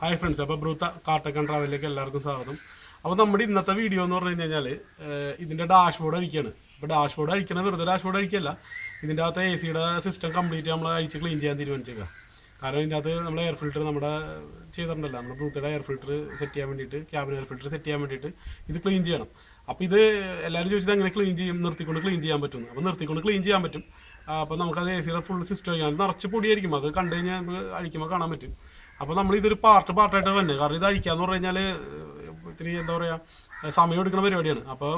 Hi friends, അപ്പോൾ ബ്രൂത്ത കാട്ടക്കൻ ട്രാവലിലേക്ക് എല്ലാവർക്കും സ്വാഗതം. അപ്പോൾ നമ്മുടെ ഇന്നത്തെ വീഡിയോ എന്ന് പറഞ്ഞു കഴിഞ്ഞാൽ ഇതിൻ്റെ ഡാഷ്ബോർഡ് അഴിക്കുകയാണ്. അപ്പോൾ ഡാഷ്ബോർഡ് അഴിക്കണ വെറുതെ ഡാഷ്ബോർഡ് അഴിക്കല്ല, ഇതിൻ്റെ അകത്ത് എ സിയുടെ സിസ്റ്റം കംപ്ലീറ്റ് നമ്മൾ അഴിച്ച് ക്ലീൻ ചെയ്യാൻ തീരുമാനിച്ചേക്കുക. കാരണം ഇതിൻ്റെ അകത്ത് നമ്മൾ എയർ ഫിൽറ്റർ നമ്മുടെ ചെയ്തിട്ടുണ്ടല്ലോ, നമ്മുടെ ബ്രൂത്തയുടെ എയർ ഫിൽറ്റർ സെറ്റ് ചെയ്യാൻ വേണ്ടിയിട്ട്, ക്യാബിൻ എയർ ഫിൽറ്റർ സെറ്റ് ചെയ്യാൻ വേണ്ടിയിട്ട് ഇത് ക്ലീൻ ചെയ്യണം. അപ്പോൾ ഇത് എല്ലാവരും ചോദിച്ചത് എങ്ങനെ ക്ലീൻ ചെയ്യും, നിർത്തിക്കൊണ്ട് ക്ലീൻ ചെയ്യാൻ പറ്റുന്നു. അപ്പോൾ നിർത്തിക്കൊണ്ട് ക്ലീൻ ചെയ്യാൻ പറ്റും. അപ്പോൾ നമുക്കത് എ സിയുടെ ഫുൾ സിസ്റ്റം അഴിക്കണം. നിറച്ച് പൊടിയായിരിക്കും, അത് കണ്ടു കഴിഞ്ഞാൽ നമുക്ക് അഴിക്കുമ്പോൾ കാണാൻ പറ്റും. അപ്പോൾ നമ്മൾ ഇതൊരു പാർട്ടായിട്ട് തന്നെ, കാരണം ഇത് അഴിക്കാന്ന് പറഞ്ഞു കഴിഞ്ഞാൽ ഇത്തിരി എന്താ പറയുക സമയം എടുക്കുന്ന പരിപാടിയാണ്. അപ്പോൾ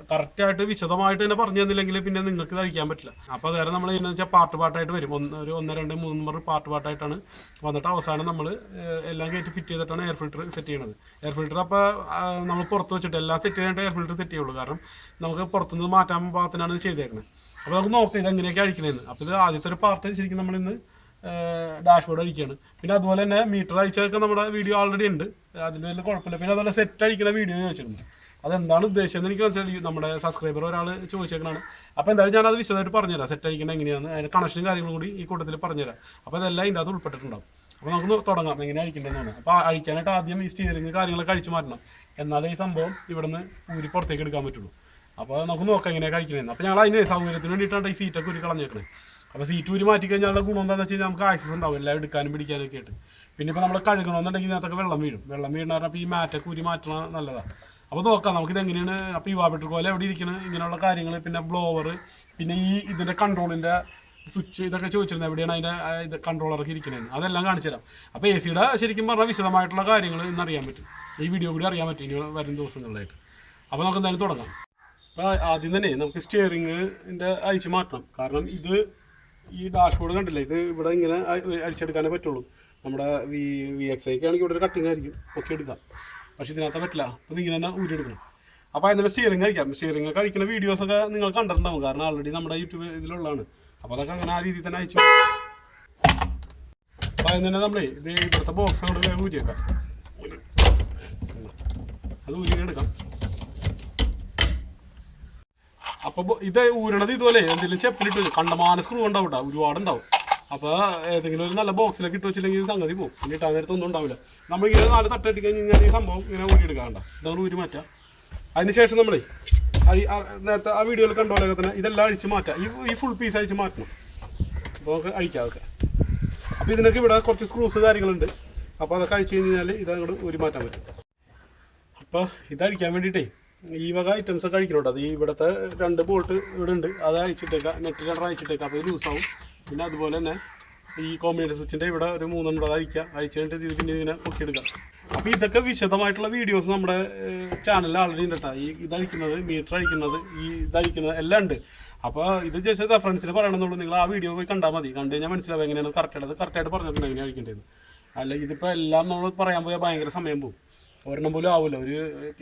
കറക്റ്റായിട്ട് വിശദമായിട്ട് തന്നെ പറഞ്ഞു തന്നില്ലെങ്കിൽ പിന്നെ നിങ്ങൾക്ക് ഇത് അഴിക്കാൻ പറ്റില്ല. അപ്പോൾ അതായത് നമ്മൾ ചെയ്യുന്നത് വെച്ചാൽ പാർട്ടായിട്ട് വരും. ഒരു 1, 2, 3 നമ്പർ പാർട്ടായിട്ടാണ് വന്നിട്ട് അവസാനം നമ്മൾ എല്ലാം കയറ്റി ഫിറ്റ് ചെയ്തിട്ടാണ് എയർ ഫിൽറ്റർ സെറ്റ് ചെയ്യണത്. എയർ ഫിൽറ്റർ അപ്പോൾ നമ്മൾ പുറത്ത് വെച്ചിട്ട് എല്ലാം സെറ്റ് ചെയ്തിട്ട് എയർ ഫിൽറ്റർ സെറ്റ് ചെയ്യുള്ളൂ. കാരണം നമുക്ക് പുറത്തുനിന്ന് മാറ്റാൻ പാകത്തിനാണ് ഇത് ചെയ്തേക്കുന്നത്. അപ്പോൾ നമുക്ക് നോക്കാം ഇത് എങ്ങനെയൊക്കെ അഴിക്കണേന്ന്. അപ്പോൾ ഇത് ആദ്യത്തെ ഒരു പാർട്ട് ശരിക്കും നമ്മളിന്ന് ഡാഷ്ബോർഡ് അഴിക്കുകയാണ്. പിന്നെ അതുപോലെ തന്നെ മീറ്റർ അഴിച്ചതൊക്കെ നമ്മുടെ വീഡിയോ ഓൾറെഡി ഉണ്ട്, അതിന് വലിയ കുഴപ്പമില്ല. പിന്നെ അതുപോലെ സെറ്റ് അഴിക്കുന്ന വീഡിയോ ചോദിച്ചിട്ടുണ്ട്. അതെന്താണ് ഉദ്ദേശിച്ചതെന്ന് എനിക്ക് മനസ്സിലായി. നമ്മുടെ സബ്സ്ക്രൈബർ ഒരാൾ ചോദിച്ചേക്കണാണ്. അപ്പോൾ എന്തായാലും ഞാനത് വിശദമായിട്ട് പറഞ്ഞുതരാം, സെറ്റ് അഴിക്കണം എങ്ങനെയാണ്, അതിൻ്റെ കണക്ഷനും കാര്യങ്ങളും കൂടി ഈ കൂട്ടത്തിൽ പറഞ്ഞുതരാം. അപ്പോൾ അതെല്ലാം ഇതിൻ്റെ അത് ഉൾപ്പെട്ടിട്ടുണ്ടാവും. അപ്പോൾ നമുക്ക് തുടങ്ങാം എങ്ങനെ അഴിക്കേണ്ടതെന്ന്. അപ്പോൾ അഴിക്കാനായിട്ട് ആദ്യം ഈ സ്റ്റിയറിംഗ് കാര്യങ്ങളൊക്കെ അഴിച്ച് മാറ്റണം, എന്നാലേ ഈ സംഭവം ഇവിടുന്ന് ഊരി പുറത്തേക്ക് എടുക്കാൻ പറ്റുള്ളൂ. അപ്പോൾ നമുക്ക് നോക്കാം എങ്ങനെയാണ് കഴിക്കണമെന്ന്. അപ്പോൾ ഞങ്ങൾ അതിന് സൗകര്യത്തിന് വേണ്ടിയിട്ടാണ് ഈ സീറ്റൊക്കെ ഊരി കളഞ്ഞേക്കണേ. അപ്പോൾ സീറ്റ് ഊരി മാറ്റി കഴിഞ്ഞാൽ ഗുണം എന്താണെന്ന് വെച്ച് കഴിഞ്ഞാൽ നമുക്ക് ആക്സസ് ഉണ്ടാവും എല്ലാം എടുക്കാനും പിടിക്കാനൊക്കെ ആയിട്ട്. പിന്നെ ഇപ്പോൾ നമ്മൾ കഴുകണമെന്നുണ്ടെങ്കിൽ ഇതിനകത്തൊക്കെ വെള്ളം വീഴുന്ന പറഞ്ഞാൽ അപ്പോൾ ഈ മാറ്റൊക്കെ ഊരി മാറ്റണം നല്ലതാണ്. അപ്പോൾ നോക്കാം നമുക്കിത് എങ്ങനെയാണ്. അപ്പോൾ evaporator coil എവിടെ ഇരിക്കുന്നത്, ഇങ്ങനെയുള്ള കാര്യങ്ങൾ, പിന്നെ ബ്ലോവർ, പിന്നെ ഇതിൻ്റെ കൺട്രോളിൻ്റെ സ്വിച്ച്, ഇതൊക്കെ ചോദിച്ചിരുന്നത് എവിടെയാണ് അതിൻ്റെ ഇത് കൺട്രോളറൊക്കെ ഇരിക്കണേന്ന്, അതെല്ലാം കാണിച്ചു തരാം. അപ്പോൾ എ സിയുടെ ശരിക്കും പറഞ്ഞാൽ വിശദമായിട്ടുള്ള കാര്യങ്ങൾ ഇന്ന് അറിയാൻ പറ്റും, ഈ വീഡിയോ കൂടി അറിയാൻ പറ്റും ഇനി വരും ദിവസങ്ങളിലായിട്ട്. അപ്പോൾ നമുക്ക് എന്തായാലും തുടങ്ങാം. അപ്പോൾ ആദ്യം തന്നെ നമുക്ക് സ്റ്റിയറിങ്ങിൻ്റെ അഴിച്ച് മാറ്റണം. കാരണം ഇത് ഈ ഡാഷ്ബോർഡ് കണ്ടില്ലേ, ഇത് ഇവിടെ ഇങ്ങനെ അടിച്ചെടുക്കാനേ പറ്റുള്ളൂ. നമ്മുടെ VXI ആണെങ്കിൽ ഇവിടെ ഒരു കട്ടിങ് ആയിരിക്കും, ഒക്കെ എടുക്കാം. പക്ഷേ ഇതിനകത്ത് പറ്റില്ല. അപ്പോൾ ഇങ്ങനെ തന്നെ ഊരിയെടുക്കണം. അപ്പോൾ അതിൻ്റെ സ്റ്റിയറിങ് കഴിക്കാം. സ്റ്റിയറിങ് കഴിക്കുന്ന വീഡിയോസൊക്കെ നിങ്ങൾ കണ്ടിട്ടുണ്ടാവും, കാരണം ആൾറെഡി നമ്മുടെ യൂട്യൂബ് ഇതിലുള്ളതാണ്. അപ്പോൾ അതൊക്കെ അങ്ങനെ ആ രീതിയിൽ തന്നെ അയച്ചു. അപ്പോൾ അതിന് തന്നെ നമ്മളേ ഇത് ഇവിടുത്തെ ബോക്സ് കൊണ്ട് ഊരിയേക്കാം. അത് ഊരിയെടുക്കാം. അപ്പോൾ ഇത് ഊരണത് ഇതുപോലെ എന്തെങ്കിലും ചെപ്പിലിട്ട് കണ്ടമാന സ്ക്രൂ ഉണ്ടാവും കേട്ടോ, ഒരുപാടുണ്ടാവും. അപ്പോൾ ഏതെങ്കിലും ഒരു നല്ല ബോക്സിലൊക്കെ ഇട്ട് വെച്ചില്ലെങ്കിൽ സംഗതി പോകും. പിന്നെ ഇട്ടാൻ നേരത്തെ ഒന്നും ഉണ്ടാവില്ല. നമ്മളിങ്ങനെ 4 തട്ടിട്ട് കഴിഞ്ഞാൽ ഈ സംഭവം ഇങ്ങനെ ഊരിയെടുക്കാണ്ട, ഇതാണ് ഊരി മാറ്റുക. അതിനുശേഷം നമ്മളേ നേരത്തെ ആ വീഡിയോയിൽ കണ്ടോലൊക്കെ തന്നെ ഇതെല്ലാം അഴിച്ച് മാറ്റാം. ഈ ഫുൾ പീസ് അഴിച്ച് മാറ്റണം. അപ്പോൾ നമുക്ക് അഴിക്കാം അതൊക്കെ. അപ്പോൾ ഇതിനൊക്കെ ഇവിടെ കുറച്ച് സ്ക്രൂസ് കാര്യങ്ങളുണ്ട്. അപ്പോൾ അതൊക്കെ അഴിച്ച് കഴിഞ്ഞാൽ ഇതങ്ങോട്ട് ഊരി മാറ്റാൻ പറ്റും. അപ്പോൾ ഇതഴിക്കാൻ വേണ്ടിയിട്ടേ ഈ വക ഐറ്റംസ് ഒക്കെ അഴിക്കണോട്ടോ. അത് ഈ ഇവിടുത്തെ 2 ബോൾട്ട് ഇവിടെ ഉണ്ട്, അത് അഴിച്ചിട്ടേക്കാം. നെറ്റ് 2 അഴിച്ചിട്ടേക്കാം. അപ്പോൾ ഇത് ലൂസാവും. പിന്നെ അതുപോലെ തന്നെ ഈ കോമ്പിനേഷൻ സ്വിച്ചിൻ്റെ ഇവിടെ ഒരു 3 ഉണ്ട്, അത് അഴിച്ച് കഴിഞ്ഞിട്ട് ഇത് പിന്നെ ഇങ്ങനെ പൊക്കിയെടുക്കാം. അപ്പോൾ ഇതൊക്കെ വിശദമായിട്ടുള്ള വീഡിയോസ് നമ്മുടെ ചാനലിൽ ആൾറെഡി ഉണ്ട് കേട്ടോ. ഈ ഇതഴിക്കുന്നത്, മീറ്റർ അഴിക്കുന്നത്, ഈ ഇതഴിക്കുന്നത് എല്ലാം ഉണ്ട്. അപ്പോൾ ഇത് ജസ്റ്റ് റെഫറൻസിന് പറയണമെന്നുള്ളൂ. നിങ്ങൾ ആ വീഡിയോ പോയി കണ്ടാൽ മതി. കണ്ടു കഴിഞ്ഞാൽ മനസ്സിലാവും എങ്ങനെയാണ് കറക്റ്റായിട്ട് പറഞ്ഞിട്ടുണ്ട് എങ്ങനെ അഴിക്കേണ്ടത്. അല്ല ഇതിപ്പോൾ എല്ലാം നമ്മൾ പറയാൻ പോയാൽ ഭയങ്കര സമയം പോകും, ഒരെണ്ണം പോലും ആവില്ല. ഒരു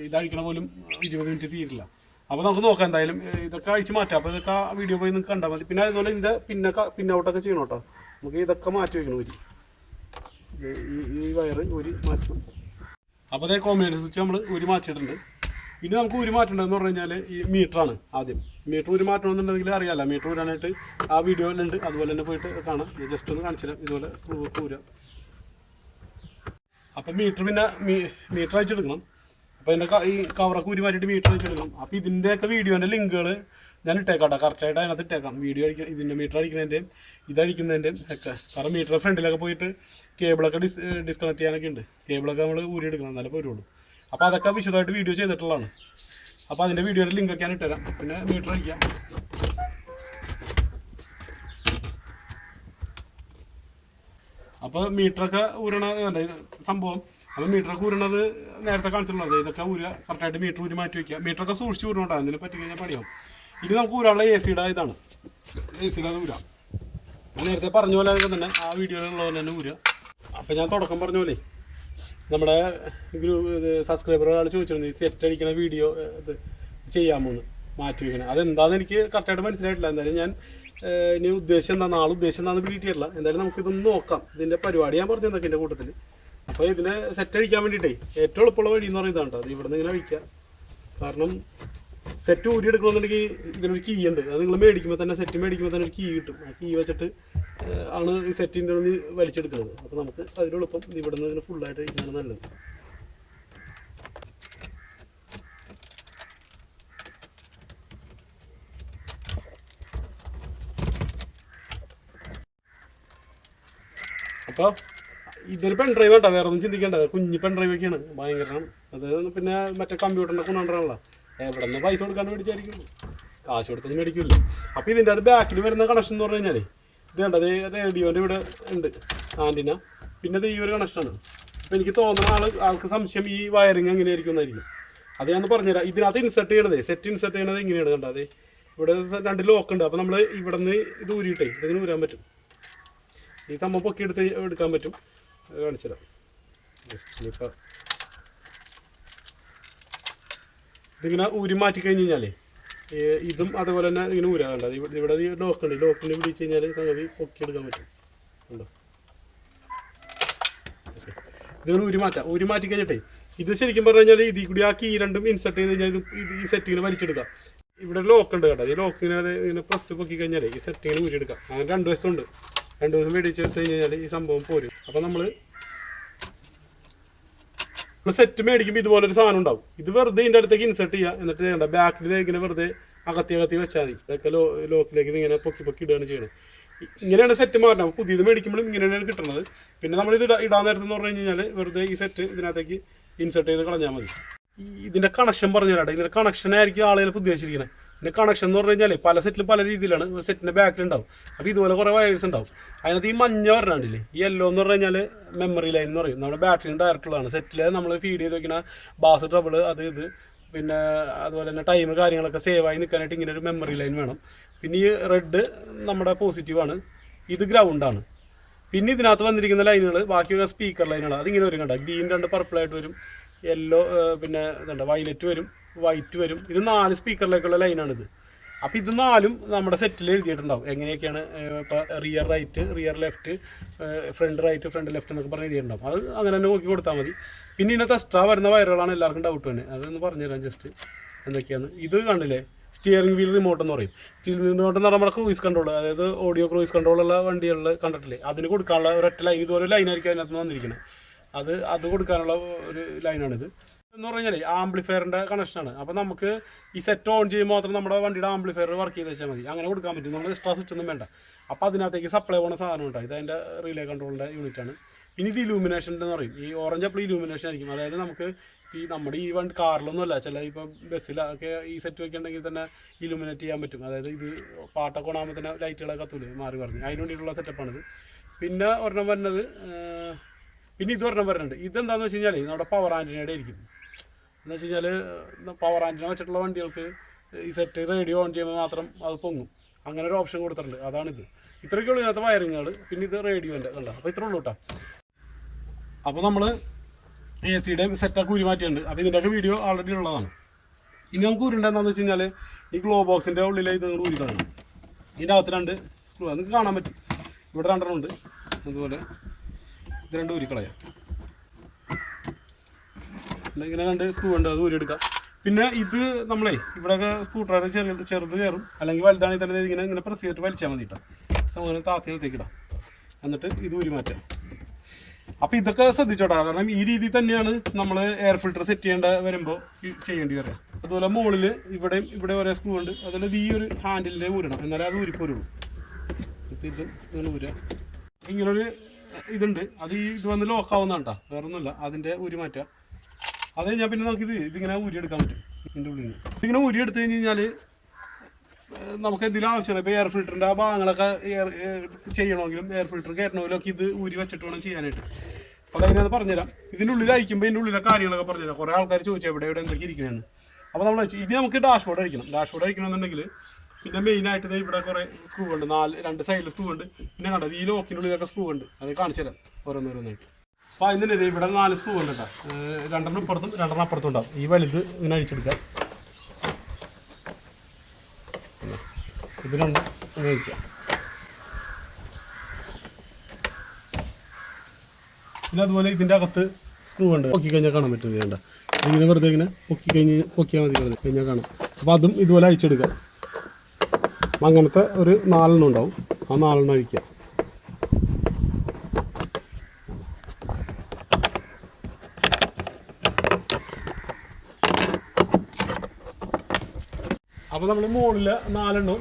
ഇതഴിക്കണ പോലും 20 മിനിറ്റ് തീരില്ല. അപ്പോൾ നമുക്ക് നോക്കാം എന്തായാലും ഇതൊക്കെ അഴിച്ച് മാറ്റാം. അപ്പോൾ ഇതൊക്കെ ആ വീഡിയോ പോയി നിങ്ങൾക്ക് കണ്ടാൽ മതി. പിന്നെ അതുപോലെ ഇതിൻ്റെ പിന്നൗട്ടൊക്കെ ചെയ്യണം കേട്ടോ. നമുക്ക് ഇതൊക്കെ മാറ്റി വയ്ക്കണം, ഊരി ഈ വയറ് ഊരി മാറ്റണം. അപ്പോൾ അതേ കോമ്പിനേഷൻ സ്വിച്ച് നമ്മൾ ഊരി മാറ്റിയിട്ടുണ്ട്. ഇനി നമുക്ക് ഊരി മാറ്റേണ്ടതെന്ന് പറഞ്ഞു കഴിഞ്ഞാൽ ഈ മീറ്ററാണ്. ആദ്യം മീറ്റർ ഊരി മാറ്റണമെന്നുണ്ടെങ്കിൽ അറിയാമല്ലോ, മീറ്റർ ഊരാനായിട്ട് ആ വീഡിയോയിലുണ്ട്, അതുപോലെ തന്നെ പോയിട്ട് കാണാം. ജസ്റ്റ് ഒന്ന് കാണിച്ചു തരാം. ഇതുപോലെ സ്ക്രൂ ഒക്കെ ഊരാം. അപ്പം മീറ്റർ അയച്ചെടുക്കണം. അപ്പോൾ എൻ്റെ ഈ കവറൊക്കെ ഊരി മാറ്റിയിട്ട് മീറ്റർ അയച്ചെടുക്കണം. അപ്പോൾ ഇതിൻ്റെയൊക്കെ വീഡിയോൻ്റെ ലിങ്കുകൾ ഞാൻ ഇട്ടേക്കാം കേട്ടോ, കറക്റ്റായിട്ട് അതിനകത്ത് ഇട്ടേക്കാം. വീഡിയോ ഇതിൻ്റെ മീറ്റർ അടിക്കുന്നതിൻ്റെയും ഇതഴിക്കുന്നതിൻ്റെയും ഒക്കെ. കാരണം മീറ്റർ ഫ്രണ്ടിലൊക്കെ പോയിട്ട് കേബിളൊക്കെ ഡിസ്കണക്ട് ചെയ്യാനൊക്കെ ഉണ്ട്. കേബിളൊക്കെ നമ്മൾ ഊരി എടുക്കണം, എന്നാലേ പോരുള്ളൂ. അപ്പോൾ അതൊക്കെ വിശദമായിട്ട് വീഡിയോ ചെയ്തിട്ടുള്ളതാണ്. അപ്പോൾ അതിൻ്റെ വീഡിയോയുടെ ലിങ്കൊക്കെ ഞാൻ ഇട്ടുതരാം. പിന്നെ മീറ്റർ അടിക്കാം. അപ്പോൾ മീറ്ററൊക്കെ ഊരണ സംഭവം. അപ്പോൾ മീറ്ററൊക്കെ ഊരണത് നേരത്തെ കാണിച്ചിട്ടുള്ളത്. ഇതൊക്കെ കറക്റ്റായിട്ട് മീറ്റർ ഊരി മാറ്റി വയ്ക്കുക. മീറ്ററൊക്കെ സൂക്ഷിച്ച് ഊരണോട്ടോ, അതിനെ പറ്റി കഴിഞ്ഞാൽ പണിയാവും. ഇനി നമുക്ക് ഊരാനുള്ള എ സിയുടെ ഇതാണ്, എ സിയുടെ അത് ഊരാം. ഞാൻ നേരത്തെ പറഞ്ഞ പോലെ തന്നെ ആ വീഡിയോയിലുള്ള പോലെ തന്നെ ഊരുക. അപ്പോൾ ഞാൻ തുടക്കം പറഞ്ഞ പോലെ നമ്മുടെ സബ്സ്ക്രൈബർ ഒരാൾ ചോദിച്ചിരുന്നു ഈ സെറ്റ് അടിക്കണ വീഡിയോ ഇത് ചെയ്യാമോന്ന് മാറ്റി വയ്ക്കണം. അതെന്താണെന്ന് എനിക്ക് കറക്റ്റായിട്ട് മനസ്സിലായിട്ടില്ല. എന്തായാലും ഞാൻ ഇനി ഉദ്ദേശം എന്താണെന്ന് പിടിയിട്ടില്ല. എന്തായാലും നമുക്കിതൊന്ന് നോക്കാം. ഇതിൻ്റെ പരിപാടി ഞാൻ പറഞ്ഞു തന്നൊക്കെ എൻ്റെ കൂട്ടത്തിൽ. അപ്പോൾ ഇതിനെ സെറ്റ് അടിക്കാൻ വേണ്ടിയിട്ടേ ഏറ്റവും എളുപ്പമുള്ള വഴി എന്ന് പറയുന്നതാണ് കേട്ടോ. അത് ഇവിടെ നിന്ന് ഇങ്ങനെ അഴിക്കുക. കാരണം സെറ്റ് ഊരി എടുക്കണമെന്നുണ്ടെങ്കിൽ ഇതിനൊരു കീ ഉണ്ട്. അത് നിങ്ങൾ സെറ്റ് മേടിക്കുമ്പോൾ തന്നെ ഒരു കീ കിട്ടും. ആ കീ വെച്ചിട്ട് ആണ് ഈ സെറ്റിൻ്റെ ഒന്ന് വലിച്ചെടുക്കുന്നത്. അപ്പോൾ നമുക്ക് അതിനെളുപ്പം ഇവിടെ നിന്ന് ഇങ്ങനെ ഫുള്ളായിട്ട് ഇരിക്കുകയാണ് നല്ലത്. അപ്പോൾ ഇതൊരു പെൻ ഡ്രൈവ് കേട്ടോ, വേറെ ഒന്നും ചിന്തിക്കേണ്ടത്. കുഞ്ഞ് പെൻ ഡ്രൈവ് ഒക്കെയാണ്, ഭയങ്കരമാണ് അത്. പിന്നെ മറ്റേ കമ്പ്യൂട്ടറിൻ്റെ കൊണ്ടുകൊണ്ടാണല്ലോ, എവിടെ നിന്ന് പൈസ കൊടുക്കാണ്ട് മേടിച്ചായിരിക്കും, കാശ് കൊടുത്തൊന്നും മേടിക്കില്ല. അപ്പോൾ ഇതിൻ്റെ അത് ബാക്കിൽ വരുന്ന കണക്ഷൻ എന്ന് പറഞ്ഞു കഴിഞ്ഞാൽ ഇത് കണ്ടത് റേഡിയോൻ്റെ ഇവിടെ ഉണ്ട് ആൻറ്റിന, പിന്നെ ഇത് ഈ ഒരു കണക്ഷനാണ്. അപ്പോൾ എനിക്ക് തോന്നുന്ന ആൾക്ക് സംശയം ഈ വയറിങ് എങ്ങനെയായിരിക്കും എന്നായിരിക്കും. അത് ഞാൻ പറഞ്ഞുതരാം. ഇതിനകത്ത് ഇൻസെർട്ട് ചെയ്യണത്, സെറ്റ് ഇൻസെർട്ട് ചെയ്യണത് ഇങ്ങനെയാണ് കണ്ടത്. ഇവിടെ 2 ലോക്ക് ഉണ്ട്. അപ്പോൾ നമ്മൾ ഇവിടെ നിന്ന് ഇത് ഊരിയിട്ടേ ഇതിങ്ങനെ ഊരാൻ പറ്റും. ഈ സംഭവം പൊക്കി എടുക്കാൻ പറ്റും. കാണിച്ചുതരാം. ഇപ്പോൾ ഇതിങ്ങനെ ഊരി മാറ്റി കഴിഞ്ഞ് കഴിഞ്ഞാൽ ഇതും അതുപോലെ തന്നെ ഇങ്ങനെ ഊരാകേണ്ടത്. ഇവിടെ ലോക്കുണ്ട്, ലോക്കിന് പിടിച്ച് കഴിഞ്ഞാൽ സംഗതി പൊക്കിയെടുക്കാൻ പറ്റും. ഉണ്ടോ, ഇതിങ്ങനെ ഊരി മാറ്റി കഴിഞ്ഞിട്ടേ ഇത് ശരിക്കും പറഞ്ഞു കഴിഞ്ഞാൽ ഇതിൽ കൂടി ആ കീ രണ്ടും ഇൻസെർട്ട് ചെയ്ത് കഴിഞ്ഞാൽ ഇത് ഈ സെറ്റിങ്ങിനെ വലിച്ചെടുക്കാം. ഇവിടെ ലോക്കുണ്ട് കേട്ടോ, ഈ ലോക്കിങ്ങനെ ഇങ്ങനെ പ്രസ് പൊക്കി കഴിഞ്ഞാൽ ഈ സെറ്റിങ്ങിനെ ഊരിയെടുക്കാം. അങ്ങനെ 2 ദിവസമുണ്ട്. 2 ദിവസം മേടിച്ചെടുത്ത് കഴിഞ്ഞാൽ ഈ സംഭവം പോരും. അപ്പോൾ നമ്മൾ സെറ്റ് മേടിക്കുമ്പോൾ ഇതുപോലൊരു സാധനം ഉണ്ടാവും. ഇത് വെറുതെ ഇതിൻ്റെ അടുത്തേക്ക് ഇൻസെർട്ട് ചെയ്യുക. എന്നിട്ട് ചെയ്യേണ്ട ബാക്കിൽ ഇങ്ങനെ വെറുതെ അകത്തി വെച്ചാൽ മതി. ഇതൊക്കെ ലോക്കിലേക്ക് ഇതിങ്ങനെ പൊക്കി ഇടുകയാണ് ചെയ്യണം. ഇങ്ങനെയാണ് സെറ്റ് മാറണം. പുതിയത് മേടിക്കുമ്പോഴും ഇങ്ങനെയാണ് കിട്ടുന്നത്. പിന്നെ നമ്മളിത് ഇടാൻ നേരത്തെന്ന് പറഞ്ഞു കഴിഞ്ഞാൽ വെറുതെ ഈ സെറ്റ് ഇതിനകത്തേക്ക് ഇൻസെർട്ട് ചെയ്ത് കളഞ്ഞാൽ മതി. ഇതിൻ്റെ കണക്ഷൻ പറഞ്ഞു തരാട്ടെ. ഇതിൻ്റെ കണക്ഷനായിരിക്കും ആളുകൾ ഉദ്ദേശിച്ചിരിക്കുന്നത്. ഇതിൻ്റെ കണക്ഷൻ എന്ന് പറഞ്ഞു കഴിഞ്ഞാൽ പല സെറ്റിലും പല രീതിയിലാണ്. സെറ്റിൻ്റെ ബാക്കിലുണ്ടാവും. അപ്പോൾ ഇതുപോലെ കുറേ വയേഴ്സ് ഉണ്ടാവും. അതിനകത്ത് ഈ മഞ്ഞ പറഞ്ഞില്ലേ, ഈ യെല്ലോ എന്ന് പറഞ്ഞു കഴിഞ്ഞാൽ മെമ്മറി ലൈൻ എന്ന് പറയും. നമ്മുടെ ബാറ്ററിന് ഡയറക്റ്റുള്ളതാണ്. സെറ്റിൽ നമ്മൾ ഫീഡ് ചെയ്ത് വയ്ക്കുന്ന ബാസ് ട്രബിൾ അത് ഇത്, പിന്നെ അതുപോലെ തന്നെ ടൈം കാര്യങ്ങളൊക്കെ സേവായി നിൽക്കാനായിട്ട് ഇങ്ങനെ ഒരു മെമ്മറി ലൈൻ വേണം. പിന്നെ ഈ റെഡ് നമ്മുടെ പോസിറ്റീവാണ്, ഇത് ഗ്രൗണ്ടാണ്. പിന്നെ ഇതിനകത്ത് വന്നിരിക്കുന്ന ലൈനുകൾ ബാക്കിയൊക്കെ സ്പീക്കർ ലൈനുകളാണ്. അതിങ്ങനെ വരും കണ്ട, ഗ്രീൻ 2 പർപ്പിളായിട്ട് വരും, യെല്ലോ പിന്നെ ഇതുണ്ട് വയലറ്റ് വരും, വൈറ്റ് വരും. ഇത് 4 സ്പീക്കറിലേക്കുള്ള ലൈനാണിത്. അപ്പോൾ ഇത് 4ഉം നമ്മുടെ സെറ്റിൽ എഴുതിയിട്ടുണ്ടാവും. എങ്ങനെയൊക്കെയാണ് ഇപ്പോൾ rear right, rear left, front right, front left എന്നൊക്കെ പറഞ്ഞ് എഴുതിയിട്ടുണ്ടാവും. അത് അങ്ങനെ തന്നെ നോക്കി കൊടുത്താൽ മതി. പിന്നെ ഇതിനകത്ത് എക്സ്ട്രാ വരുന്ന വയറുകളാണ് എല്ലാവർക്കും ഡൗട്ട് തന്നെ. അതൊന്ന് പറഞ്ഞുതരാം ജസ്റ്റ് എന്തൊക്കെയാണ്. ഇത് കണ്ടില്ലേ, സ്റ്റിയറിംഗ് വീൽ റിമോട്ട് എന്ന് പറയും. സ്റ്റിയറിംഗ് റിമോട്ട് എന്ന് പറഞ്ഞാൽ നമ്മുടെ ക്രൂയിസ് കൺട്രോൾ, അതായത് ഓഡിയോ ക്രൂയിസ് കൺട്രോളുള്ള വണ്ടികളിൽ കണ്ടിട്ടില്ലേ, അതിന് കൊടുക്കാനുള്ള ഒരൊറ്റ ലൈൻ, ഇതുപോലെ ലൈനായിരിക്കും അതിനകത്ത് വന്നിരിക്കുന്നത്. അത് കൊടുക്കാനുള്ള ഒരു ലൈനാണിത്. എന്ന് പറഞ്ഞാൽ ആംപ്ലിഫയറിൻ്റെ കണക്ഷനാണ്. അപ്പോൾ നമുക്ക് ഈ സെറ്റ് ഓൺ ചെയ്യുമ്പോൾ മാത്രം നമ്മുടെ വണ്ടിയുടെ ആംപ്ലിഫയർ വർക്ക് ചെയ്ത് വെച്ചാൽ മതി. അങ്ങനെ കൊടുക്കാൻ പറ്റും. നമ്മൾ എക്സ്ട്രാ സ്വിച്ച് ഒന്നും വേണ്ട. അപ്പോൾ അതിനകത്തേക്ക് സപ്ലൈ പോകുന്ന സാധനം ഉണ്ടാവും. ഇതതിൻ്റെ റിലേ കൺട്രോളിൻ്റെ യൂണിറ്റാണ്. ഇനി ഇത് ഇലൂമിനേഷൻ എന്ന് പറയും. ഈ ഓറഞ്ച് അപ്പോൾ ഇലൂമിനേഷൻ ആയിരിക്കും. അതായത് നമുക്ക് ഈ നമ്മുടെ ഈ വണ്ടി കാറിലൊന്നുമല്ല, ചില ഇപ്പോൾ ബസ്സിലൊക്കെ ഈ സെറ്റ് വയ്ക്കുന്നുണ്ടെങ്കിൽ തന്നെ ഇലൂമിനേറ്റ് ചെയ്യാൻ പറ്റും. അതായത് ഇത് പാട്ടൊക്കെ ഓണാകുമ്പോൾ തന്നെ ലൈറ്റുകളൊക്കെ കത്തൂലേ, മാറി പറഞ്ഞു. അതിന് വേണ്ടിയിട്ടുള്ള സെറ്റപ്പാണിത്. പിന്നെ ഒരെണ്ണം വരുന്നത്, പിന്നെ ഇത് ഒരെണ്ണം വരുന്നുണ്ട്. ഇതെന്താണെന്ന് വെച്ച് കഴിഞ്ഞാൽ നമ്മുടെ പവർ ആൻറ്റിനയുടെ ആയിരിക്കും. എന്ന് വെച്ച് കഴിഞ്ഞാൽ പവർ ആൻറ്റിന വെച്ചിട്ടുള്ള വണ്ടികൾക്ക് ഈ സെറ്റ് റേഡിയോ ഓൺ ചെയ്യുമ്പോൾ മാത്രം അത് പൊങ്ങും. അങ്ങനെ ഒരു ഓപ്ഷൻ കൊടുത്തിട്ടുണ്ട്. അതാണിത്. ഇത്രയൊക്കെയുള്ളൂ ഇതിനകത്ത് വയറിങ്ങുകൾ. പിന്നെ ഇത് റേഡിയോൻ്റെ കണ്ടോ. അപ്പോൾ ഇത്രേ ഉള്ളൂ കേട്ടോ. അപ്പോൾ നമ്മൾ AC-യുടെയും സെറ്റൊക്കെ ഊരി മാറ്റിയിട്ടുണ്ട്. അപ്പോൾ ഇതിൻ്റെയൊക്കെ വീഡിയോ ഓൾറെഡി ഉള്ളതാണ്. ഇനി നമുക്ക് ഊരുണ്ടെന്നാന്ന് വെച്ച് കഴിഞ്ഞാൽ ഈ ഗ്ലോ ബോക്സിൻ്റെ ഉള്ളിൽ ഇത് ഊരി കളയണം. ഇതിൻ്റെ അകത്ത് 2 സ്ക്രൂ അത് കാണാൻ പറ്റും. ഇവിടെ 2 ഉണ്ട്. അതുപോലെ ഇത് 2 ഊരി കളയാം. ഇങ്ങനെ 2 സ്ക്രൂ ഉണ്ട്, അത് ഊരിയെടുക്കാം. പിന്നെ ഇത് നമ്മളെ ഇവിടെയൊക്കെ സ്കൂട്ടറിൽ ചെറുത് കയറും, അല്ലെങ്കിൽ വലുതാണെങ്കിൽ തന്നെ ഇങ്ങനെ പ്രസ് ചെയ്തിട്ട് വലിച്ചാൽ മതി കേട്ടോ. അങ്ങനെ താത്തിനകത്തേക്ക് ഇടാം. എന്നിട്ട് ഇത് ഊരി മാറ്റാം. അപ്പോൾ ഇതൊക്കെ ശ്രദ്ധിച്ചോട്ടാ, കാരണം ഈ രീതിയിൽ തന്നെയാണ് നമ്മൾ എയർ ഫിൽറ്റർ സെറ്റ് ചെയ്യേണ്ട വരുമ്പോൾ ചെയ്യേണ്ടി വരിക. അതുപോലെ മുകളിൽ ഇവിടെ ഒരേ സ്ക്രൂ ഉണ്ട്. അതുപോലെ ഈ ഒരു ഹാൻഡിലിൻ്റെ ഊരണം, എന്നാലേ അത് ഊരിപ്പോരുള്ളൂ. ഇപ്പോൾ ഇത് ഇങ്ങനെ ഊരുക. ഇങ്ങനൊരു ഇതുണ്ട്, അത് ഇത് വന്ന് ലോക്കാവുന്നതാണ് കേട്ടോ, വേറെ ഒന്നുമില്ല. അതിൻ്റെ ഊരി മാറ്റുക. അത് കഴിഞ്ഞാൽ പിന്നെ നമുക്കിത് ഇതിങ്ങനെ ഊരിയെടുക്കാൻ പറ്റും. ഇതിൻ്റെ ഉള്ളിൽ നിന്ന് ഇതിങ്ങനെ ഊരിയെടുത്ത് കഴിഞ്ഞ് കഴിഞ്ഞാൽ നമുക്ക് എന്തെങ്കിലും ആവശ്യമാണ്. ഇപ്പോൾ എയർ ഫിൽറ്ററിൻ്റെ ആ ഭാഗങ്ങളൊക്കെ ചെയ്യണമെങ്കിലും എയർ ഫിൽറ്റർ കയറണമെങ്കിലും ഒക്കെ ഇത് ഊരി വെച്ചിട്ട് വേണം ചെയ്യാനായിട്ട്. അപ്പോൾ അതിനകത്ത് പറഞ്ഞുതരാം. ഇതിൻ്റെ ഉള്ളിൽ അയക്കുമ്പോൾ ഇതിൻ്റെ ഉള്ളിലെ കാര്യങ്ങളൊക്കെ പറഞ്ഞുതരാം. കുറേ ആൾക്കാർ ചോദിച്ചാൽ എവിടെ എന്തൊക്കെ ഇരിക്കണമെന്ന്. അപ്പോൾ നമ്മൾ ഇനി നമുക്ക് ഡാഷ്ബോർഡ് അടിക്കണം. ഡാഷ്ബോർഡ് അടിക്കണമെന്നുണ്ടെങ്കിൽ പിന്നെ മെയിനായിട്ട് ഇവിടെ കുറേ സ്ക്രൂ ഉണ്ട്. 2 സൈഡിൽ സ്ക്രൂ ഉണ്ട്. പിന്നെ കണ്ടത് ഈ ലോക്കിൻ്റെ ഉള്ളിലൊക്കെ സ്ക്രൂ ഉണ്ട്. അത് കാണിച്ചു തരാം ഓരോന്നോരോന്നായിട്ട്. അപ്പോൾ അതിന് തന്നെ ഇവിടെ 4 സ്ക്രൂ ഉണ്ട് കേട്ടോ. 2 ഇപ്പുറത്തും 2 അപ്പുറത്തും ഉണ്ടാവും. ഈ വലുത് ഇങ്ങനെ അഴിച്ചെടുക്കാം. ഇത് 2 ഇങ്ങനെ അഴിക്കാം. പിന്നെ അതുപോലെ ഇതിൻ്റെ അകത്ത് സ്ക്രൂ ഉണ്ട്. പൊക്കി കഴിഞ്ഞാൽ കാണാൻ പറ്റുന്നത് വേണ്ട. ഇങ്ങനെ വെറുതെ ഇങ്ങനെ പൊക്കിയാൽ മതി, വെറുതെ കഴിഞ്ഞാൽ കാണാം. അപ്പോൾ അതും ഇതുപോലെ അഴിച്ചെടുക്കാം. അങ്ങനത്തെ ഒരു 4 ഉണ്ടാവും. ആ 4 അഴിക്കുക. അപ്പോൾ നമ്മൾ മുകളിൽ 4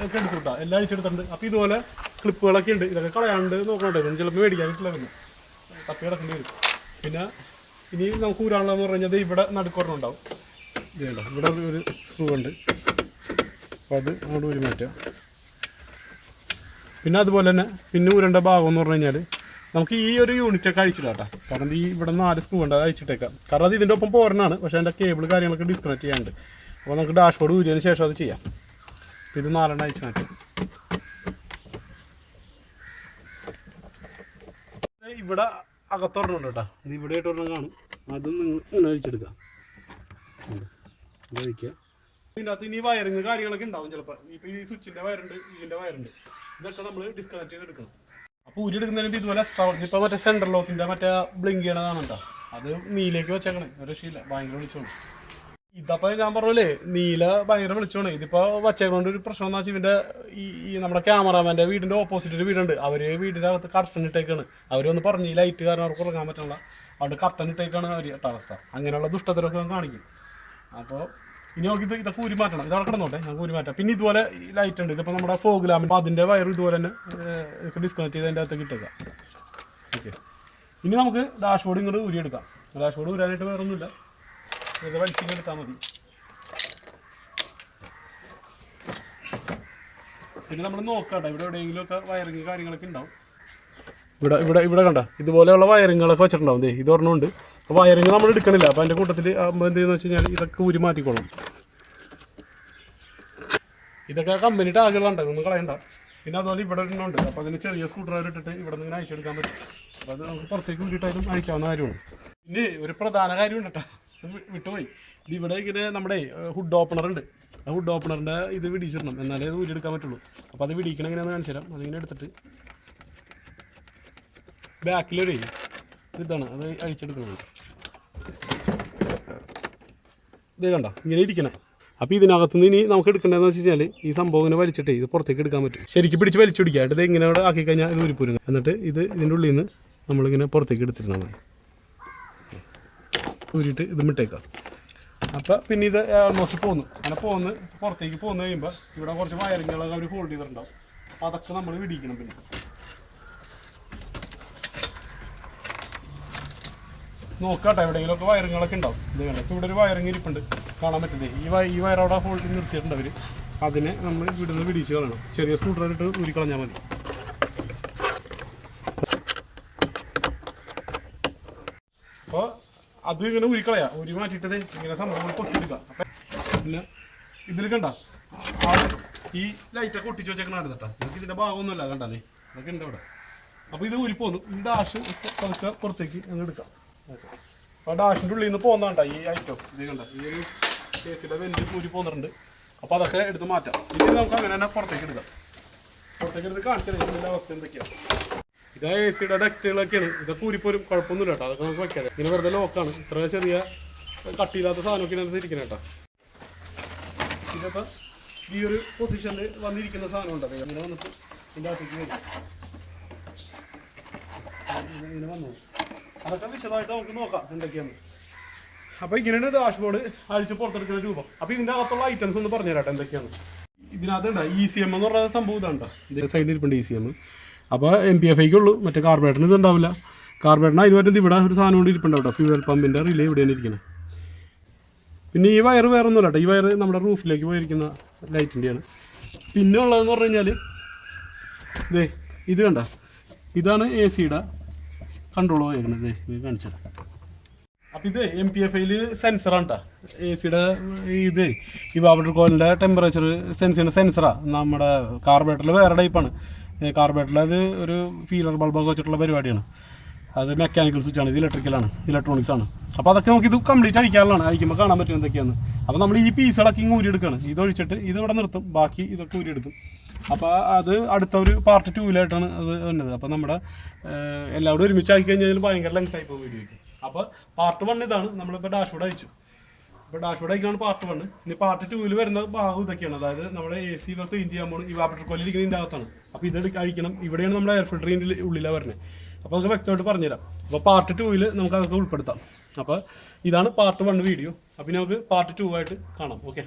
ഒക്കെ എടുത്തു കിട്ടാം, എല്ലാം അഴിച്ചെടുത്തിട്ടുണ്ട്. അപ്പോൾ ഇതുപോലെ ക്ലിപ്പുകളൊക്കെ ഉണ്ട്, ഇതൊക്കെ കളയാണ്ട് നോക്കണ്ടായിരുന്നു, ചിലപ്പോൾ മേടിക്കാൻ കിട്ടില്ലായിരുന്നു, തപ്പി കിടക്കേണ്ടി വരും. പിന്നെ ഇനി നമുക്ക് ഊരാനുള്ളതെന്ന് പറഞ്ഞു കഴിഞ്ഞാൽ ഇവിടെ നടുക്കൊരെണ്ണം ഉണ്ടാവും, ഇതുണ്ടോ ഇവിടെ ഒരു സ്ക്രൂ ഉണ്ട്, അപ്പോൾ അത് അങ്ങോട്ട് ഊരി മാറ്റുക. പിന്നെ അതുപോലെ തന്നെ പിന്നെ ഊരേണ്ട ഭാഗം എന്ന് പറഞ്ഞു കഴിഞ്ഞാൽ നമുക്ക് ഈ ഒരു യൂണിറ്റൊക്കെ അഴിച്ചിടാം കേട്ടോ. കാരണം ഈ ഇവിടെ 4 സ്ക്രൂ ഉണ്ട്, അത് അഴിച്ചിട്ടേക്കാം. കാരണം അത് ഇതിൻ്റെ ഒപ്പം പോരണാണ്, പക്ഷേ അതിൻ്റെ കേബിൾ കാര്യങ്ങളൊക്കെ ഡിസ്കണക്ട് ചെയ്യാനുണ്ട്. അപ്പോൾ നമുക്ക് ഡാഷ്ബോർഡ് ഊരിയതിന് ശേഷം അത് ചെയ്യാം. ഇത് 4 അഴിച്ച് മാറ്റും. ഇവിടെ അകത്തൊരെണ്ണം കേട്ടോ, ഇത് ഇവിടെ ആയിട്ടൊരെണ്ണം കാണും, അതും നിങ്ങൾ ഇങ്ങനെ അഴിച്ചെടുക്കാം. ഇത് അഴിക്കുക. ഇതിൻ്റെ അകത്ത് ഇനി വയറിങ് കാര്യങ്ങളൊക്കെ ഉണ്ടാവും ചിലപ്പോൾ. ഇപ്പോൾ ഈ സ്വിച്ചിൻ്റെ വയറുണ്ട്, ഇതിൻ്റെ വയറുണ്ട്, ഇതൊക്കെ നമ്മൾ ഡിസ്കണക്ട് ചെയ്തെടുക്കണം. അപ്പോൾ ഊരി എടുക്കുന്നതിന് ഇതുപോലെ ഇപ്പോൾ മറ്റേ സെൻട്രൽ ലോക്കിൻ്റെ മറ്റേ ബ്ലിങ്ക് ചെയ്യണതാണ് കേട്ടോ, അത് നീലേക്ക് വെച്ചേക്കണേ, ഒരു രക്ഷയില്ല, ഭയങ്കര വിളിച്ചോണം. ഇതപ്പോൾ ഞാൻ പറഞ്ഞല്ലേ നീല ഭയങ്കര വിളിച്ചോണേ. ഇതിപ്പോൾ വച്ചേക്കൊണ്ട് ഒരു പ്രശ്നം എന്ന് വെച്ചാൽ ഇവൻ്റെ ഈ നമ്മുടെ ക്യാമറാമാൻ്റെ വീടിൻ്റെ ഓപ്പോസിറ്റ് ഒരു വീടുണ്ട്, അവർ വീടിൻ്റെ അകത്ത് കർട്ടൻ ഇട്ടേക്കാണ്. അവരൊന്ന് പറഞ്ഞ് ഈ ലൈറ്റ് കാരണം അവർക്ക് ഉറങ്ങാൻ പറ്റില്ല, അവിടെ കർട്ടൻ ഇട്ടേക്കാണ് അവർ കേട്ട അവസ്ഥ. അങ്ങനെയുള്ള ദുഷ്ടതരൊക്കെ കാണിക്കും. അപ്പോൾ ഇനി നോക്കി ഇതൊക്കെ ഊരി മാറ്റണം, ഇതവിടെ കിടന്നോട്ടെ, നമുക്ക് ഊരി മാറ്റാം. പിന്നെ ഇതുപോലെ ലൈറ്റ് ഉണ്ട്, ഇതിപ്പോൾ നമ്മുടെ ഫോഗ് ലാമ്പ്, അപ്പോൾ അതിൻ്റെ വയർ ഇതുപോലെ തന്നെ ഡിസ്കണക്ട് ചെയ്ത് അതിൻ്റെ അകത്തേക്ക് ഇട്ടേക്കാം. ഓക്കെ, ഇനി നമുക്ക് ഡാഷ്ബോർഡ് ഇങ്ങോട്ട് ഊരിയെടുക്കാം. ഡാഷ്ബോർഡ് ഊരാനായിട്ട് വേറെ ഒന്നുമില്ല, ഇത് വലിച്ചിങ്ങെടുത്താൽ മതി. പിന്നെ നമ്മൾ നോക്കാം ഇവിടെ എവിടെയെങ്കിലുമൊക്കെ വയറിങ് കാര്യങ്ങളൊക്കെ ഉണ്ടാവും. ഇവിടെ കണ്ട ഇതുപോലെയുള്ള വയറിങ്ങുകളൊക്കെ വെച്ചിട്ടുണ്ടാവും. ഇത് ഒരെണ്ണമുണ്ട്. അപ്പോൾ വയറിങ് നമ്മൾ എടുക്കണില്ല, അപ്പോൾ അതിൻ്റെ കൂട്ടത്തിൽ എന്ത് ചെയ്യുന്നത് വെച്ച് കഴിഞ്ഞാൽ ഇതൊക്കെ ഊരി മാറ്റിക്കോളും. ഇതൊക്കെ കമ്പനി ടാഗുകളുണ്ട്, ഒന്നും കളയണ്ട. പിന്നെ അതുപോലെ ഇവിടെ ഒരെണ്ണമുണ്ട്, അപ്പോൾ അതിന് ചെറിയ സ്ക്രൂ ഡ്രൈവർ ഇട്ടിട്ട് ഇവിടെ നിന്ന് ഇങ്ങനെ അഴിച്ചെടുക്കാൻ പറ്റും. അപ്പോൾ അത് നമുക്ക് പുറത്തേക്ക് ഊരിയിട്ടായാലും അഴിക്കാവുന്ന കാര്യമാണ്. പിന്നെ ഒരു പ്രധാന കാര്യമുണ്ട് കേട്ടോ, വിട്ടുപോയി. ഇവിടെ ഇങ്ങനെ നമ്മുടെ ഹുഡ് ഓപ്പണർ ഉണ്ട്, ആ ഹുഡ് ഓപ്പണറിൻ്റെ ഇത് വിടിച്ചിടണം, എന്നാലേ അത് ഊരിയെടുക്കാൻ പറ്റുള്ളൂ. അപ്പോൾ അത് വിടിക്കണം എങ്ങനെയാണെന്ന് കാണിച്ചു തരാം. അതിങ്ങനെ എടുത്തിട്ട് ബാക്കിലൊരു ഇതാണ്, അത് അഴിച്ചെടുക്കുന്നത്. ഇത് കണ്ട ഇങ്ങനെ ഇരിക്കണേ. അപ്പോൾ ഇതിനകത്തുനിന്ന് ഇനി നമുക്ക് എടുക്കേണ്ടതെന്ന് വെച്ച് കഴിഞ്ഞാൽ ഈ സംഭവം ഇങ്ങനെ വലിച്ചിട്ട് ഇത് പുറത്തേക്ക് എടുക്കാൻ പറ്റും. ശരിക്കും പിടിച്ച് വലിച്ചു പിടിക്കുക, ഇത് ഇങ്ങനെ ആക്കി കഴിഞ്ഞാൽ ഇത് ഊരിപ്പോരും. എന്നിട്ട് ഇതിൻ്റെ ഉള്ളിൽ നിന്ന് നമ്മളിങ്ങനെ പുറത്തേക്ക് എടുത്തിരുന്നാൽ മതി, ഊരിയിട്ട് ഇത് മിട്ടേക്കാം. അപ്പോൾ പിന്നെ ഇത് ഓൾമോസ്റ്റ് പോന്നു. അങ്ങനെ പുറത്തേക്ക് പോന്നു കഴിയുമ്പോൾ ഇവിടെ കുറച്ച് വയറിങ്ങുകളൊക്കെ അവർ ഹോൾഡ് ചെയ്തിട്ടുണ്ടാവും, അപ്പോൾ അതൊക്കെ നമ്മൾ വിടിക്കണം. പിന്നെ നോക്കാട്ടെ, എവിടെയെങ്കിലുമൊക്കെ വയറിങ്ങളൊക്കെ ഉണ്ടാവും. ഇത് കണ്ടോ, ഇപ്പോൾ ഇവിടെ ഒരു വയറിങ് ഇരിപ്പുണ്ട്, കാണാൻ പറ്റുന്നത്. ഈ വയർ അവിടെ ഹോൾഡ് നിർത്തിയിട്ടുണ്ട് അവർ, അതിനെ നമ്മൾ ഇവിടുന്ന് പിടിച്ച് കളയണം. ചെറിയ സ്ക്രൂ ഡ്രൈവർ ഇട്ട് ഊരിക്കളഞ്ഞാൽ മതി. അപ്പോൾ അത് ഇങ്ങനെ ഊരിക്കളയാം, ഊരി മാറ്റിയിട്ടത് ഇങ്ങനെ സംഭവങ്ങൾ പൊട്ടിയെടുക്കാം. അപ്പം പിന്നെ ഇതിൽ കണ്ട ഈ ലൈറ്റൊക്കെ ഒട്ടിച്ച് വെച്ചേക്കണ കേട്ടോ, നമുക്ക് ഇതിൻ്റെ ഭാഗമൊന്നുമല്ല കണ്ടതേ, അതൊക്കെ ഉണ്ട് അവിടെ. അപ്പോൾ ഇത് ഊരിപ്പോന്നു. ഈ ഡാഷ് പതുക്കെ പുറത്തേക്ക് അങ്ങ് എടുക്കാം. ഓക്കെ, അപ്പോൾ ഡാഷിൻ്റെ ഉള്ളിൽ നിന്ന് പോകുന്നതാണ്ട ഈ ഐറ്റം, ഇത് കണ്ട ഈ ഒരു കേസിയുടെ വെല്ല് ഊരി പോകുന്നുണ്ട്. അപ്പോൾ അതൊക്കെ എടുത്ത് മാറ്റാം. ഇനി നമുക്ക് അങ്ങനെ തന്നെ പുറത്തേക്ക് എടുക്കാം. പുറത്തേക്ക് എടുത്ത് കാണിച്ചാൽ ഇതിൻ്റെ അവസ്ഥ എന്തൊക്കെയാണ്. ഇത് എ സിയുടെ ഡക്റ്റുകളൊക്കെയാണ്, ഇതൊക്കെ ഊരിപ്പോരും, കുഴപ്പമൊന്നുമില്ല കേട്ടോ, അതൊക്കെ നമുക്ക് വയ്ക്കാതെ. ഇങ്ങനെ വെറുതെ ലോക്കാണ്, ഇത്ര ചെറിയ കട്ടിയില്ലാത്ത സാധനമൊക്കെ ഇതിനകത്ത് ഇരിക്കണം കേട്ടോ. ഇതിപ്പോൾ ഈ ഒരു പൊസിഷനിൽ വന്നിരിക്കുന്ന സാധനം ഉണ്ട്, ഇങ്ങനെ വന്നിട്ട് ഇതിൻ്റെ അകത്തേക്ക് വരും, ഇങ്ങനെ വന്നു. അതൊക്കെ വിശദമായിട്ട് നമുക്ക് നോക്കാം എന്തൊക്കെയാണ്. അപ്പോൾ ഇങ്ങനെയാണ് ഡാഷ്ബോർഡ് അഴിച്ച് പുറത്തെടുക്കുന്ന രൂപം. അപ്പോൾ ഇതിൻ്റെ അകത്തുള്ള ഐറ്റംസ് ഒന്ന് പറഞ്ഞു തരാട്ടെ എന്തൊക്കെയാണ്. ഇതിനകത്ത് ഉണ്ട് ECM എന്ന് പറയുന്ന സംഭവം ഇതാണ്ടോ, ഇതിൻ്റെ സൈഡിൽ ഇരിപ്പുണ്ട് ECM. അപ്പോൾ MPFIക്ക് ഉള്ളൂ, മറ്റേ കാർബറേറ്ററിന് ഇത് ഉണ്ടാവില്ല. കാർബറേറ്ററിന് അതിന് പറ്റുന്നത് ഇവിടെ ഒരു സാധനം കൊണ്ട് ഇരിപ്പുണ്ട് കേട്ടോ, ഫ്യൂവൽ പമ്പിൻ്റെ റിലേ ഇവിടെയാണ് ഇരിക്കുന്നത്. പിന്നെ ഈ വയർ വേറെ ഒന്നുമില്ല കേട്ടോ, ഈ വയർ നമ്മുടെ റൂഫിലേക്ക് പോയിരിക്കുന്ന ലൈറ്റിൻ്റെയാണ്. പിന്നെ ഉള്ളതെന്ന് പറഞ്ഞു കഴിഞ്ഞാൽ ഇത് കണ്ട, ഇതാണ് AC-യുടെ കൺട്രോൾ പോയിരിക്കുന്നത്, ഇത് കാണിച്ചത്. അപ്പോൾ ഇത് MPFIയിൽ സെൻസറാണ് കേട്ടോ, AC-യുടെ ഇത് ഇവാപറേറ്റർ കോയിലിൻ്റെ ടെമ്പറേച്ചർ സെൻസ് ചെയ്യുന്ന സെൻസറാണ്. നമ്മുടെ കാർബറേറ്ററിൽ വേറെ ടൈപ്പാണ്. കാർബറേറ്ററിൽ അത് ഒരു ഫീലർ ബൾബൊക്കെ വെച്ചിട്ടുള്ള പരിപാടിയാണ്, അത് മെക്കാനിക്കൽ സ്വിച്ചാണ്, ഇത് ഇലക്ട്രിക്കലാണ്, ഇലക്ട്രോണിക്സ് ആണ്. അപ്പോൾ അതൊക്കെ നമുക്ക് ഇത് കംപ്ലീറ്റ് അഴിക്കാനുള്ളതാണ്, അഴിക്കുമ്പോൾ കാണാൻ പറ്റും എന്തൊക്കെയാണ്. അപ്പോൾ നമ്മൾ ഈ പീസുകളൊക്കെ ഇങ്ങ് ഊരിയെടുക്കുകയാണ്, ഇതൊഴിച്ചിട്ട് ഇത് ഇവിടെ നിർത്തും, ബാക്കി ഇതൊക്കെ ഊരിയെടുക്കും. അപ്പോൾ അത് അടുത്ത ഒരു പാർട്ട് 2-ലായിട്ടാണ് അത് വന്നത്. അപ്പോൾ നമ്മുടെ എല്ലാവരും ഒരുമിച്ചാക്കി കഴിഞ്ഞാൽ ഭയങ്കര ലെങ്ത് ആയി പോകും വീഡിയോയ്ക്ക്. അപ്പോൾ പാർട്ട് 1 ഇതാണ്, നമ്മളിപ്പോൾ ഡാഷ്ബോർഡ് അയച്ചു. ഇപ്പോൾ ഡാഷ്ബോർഡ് അയക്കാണ് പാർട്ട് 1. ഇനി പാർട്ട് 2-ൽ വരുന്ന ഭാഗം ഇതൊക്കെയാണ്, അതായത് നമ്മുടെ AC ക്ലീൻ ചെയ്യാൻ പോകുന്നത് ഇവാപറേറ്റർ കോയിൽ ഇരിക്കുന്നതിൻ്റെ അകത്താണ്. അപ്പോൾ ഇത് അഴിക്കണം, ഇവിടെയാണ് നമ്മുടെ എയർ ഫിൽറ്ററിൻ്റെ ഉള്ളിലാണ് വരുന്നത്. അപ്പോൾ അത് വ്യക്തമായിട്ട് പറഞ്ഞുതരാം. അപ്പോൾ പാർട്ട് 2-ൽ നമുക്ക് അതൊക്കെ ഉൾപ്പെടുത്താം. അപ്പോൾ ഇതാണ് പാർട്ട് 1 വീഡിയോ. അപ്പോൾ നമുക്ക് പാർട്ട് 2 ആയിട്ട് കാണാം. ഓക്കെ.